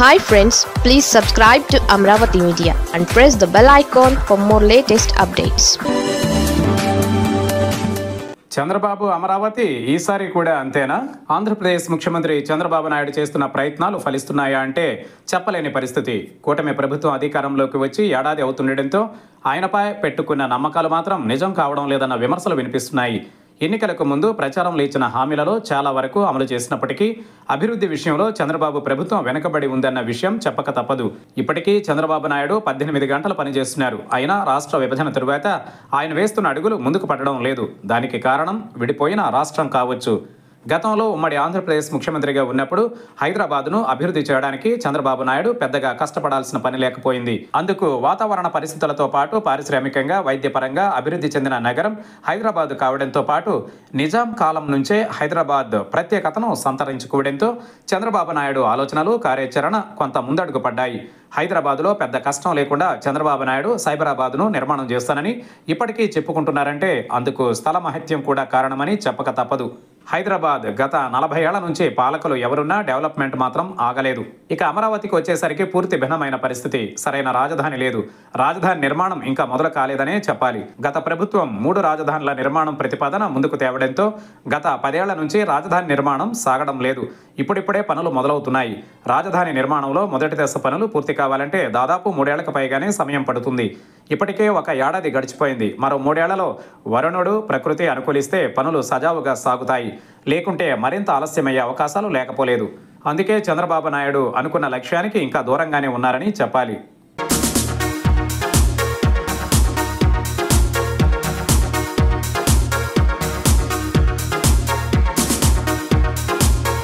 Hi friends, please subscribe to Amravati Media and press the bell icon for more latest updates. Chandrababu Amaravati ఈసారి కూడా అంతేనా? ఆంధ్రప్రదేశ్ ముఖ్యమంత్రి చంద్రబాబు నాయుడు చేస్తున్న ప్రయత్నాలు ఫలిస్తున్నాయా అంటే చెప్పలేని పరిస్థితి. కూటమి ప్రభుత్వం అధికారంలోకి వచ్చి ఏడాది అవుతుండటంతో ఆయనపై పెట్టుకున్న నమ్మకాలు మాత్రం నిజం కావడం లేదన్న విమర్శలు వినిపిస్తున్నాయి. ఎన్నికలకు ముందు ప్రచారంలో ఇచ్చిన హామీలలో చాలా వరకు అమలు చేసినప్పటికీ అభివృద్ధి విషయంలో చంద్రబాబు ప్రభుత్వం వెనుకబడి ఉందన్న విషయం చెప్పక తప్పదు. ఇప్పటికీ చంద్రబాబు నాయుడు 18 గంటలు పనిచేస్తున్నారు. అయినా రాష్ట్ర విభజన తరువాత ఆయన వేస్తున్న అడుగులు ముందుకు పడడం లేదు. దానికి కారణం విడిపోయిన రాష్ట్రం కావచ్చు. గతంలో ఉమ్మడి ఆంధ్రప్రదేశ్ ముఖ్యమంత్రిగా ఉన్నప్పుడు హైదరాబాద్ను అభివృద్ధి చేయడానికి చంద్రబాబు నాయుడు పెద్దగా కష్టపడాల్సిన పని లేకపోయింది. అందుకు వాతావరణ పరిస్థితులతో పాటు పారిశ్రామికంగా, వైద్యపరంగా అభివృద్ధి చెందిన నగరం హైదరాబాద్ కావడంతో పాటు నిజాం కాలం నుంచే హైదరాబాద్ ప్రత్యేకతను సంతరించుకోవడంతో చంద్రబాబు నాయుడు ఆలోచనలు, కార్యాచరణ కొంత ముందడుగు పడ్డాయి. హైదరాబాద్లో పెద్ద కష్టం లేకుండా చంద్రబాబు నాయుడు సైబరాబాద్ను నిర్మాణం చేస్తానని ఇప్పటికీ చెప్పుకుంటున్నారంటే అందుకు స్థల మహత్యం కూడా కారణమని చెప్పక తప్పదు. హైదరాబాద్ గత 40 ఏళ్ల నుంచి పాలకులు ఎవరున్నా డెవలప్మెంట్ మాత్రం ఆగలేదు. ఇక అమరావతికి వచ్చేసరికి పూర్తి భిన్నమైన పరిస్థితి. సరైన రాజధాని లేదు. రాజధాని నిర్మాణం ఇంకా మొదలు కాలేదనే చెప్పాలి. గత ప్రభుత్వం 3 రాజధానుల నిర్మాణం ప్రతిపాదన ముందుకు తేవడంతో గత 10 ఏళ్ల నుంచి రాజధాని నిర్మాణం సాగడం లేదు. ఇప్పుడిప్పుడే పనులు మొదలవుతున్నాయి. రాజధాని నిర్మాణంలో మొదటి దశ పనులు పూర్తి కావాలంటే దాదాపు 3 ఏళ్లకు పైగానే సమయం పడుతుంది. ఇప్పటికే ఒక ఏడాది గడిచిపోయింది. మరో 3 ఏళ్లలో వరుణుడు, ప్రకృతి అనుకూలిస్తే పనులు సజావుగా సాగుతాయి. లేకుంటే మరింత ఆలస్యమయ్యే అవకాశాలు లేకపోలేదు. అందుకే చంద్రబాబు నాయుడు అనుకున్న లక్ష్యానికి ఇంకా దూరంగానే ఉన్నారని చెప్పాలి.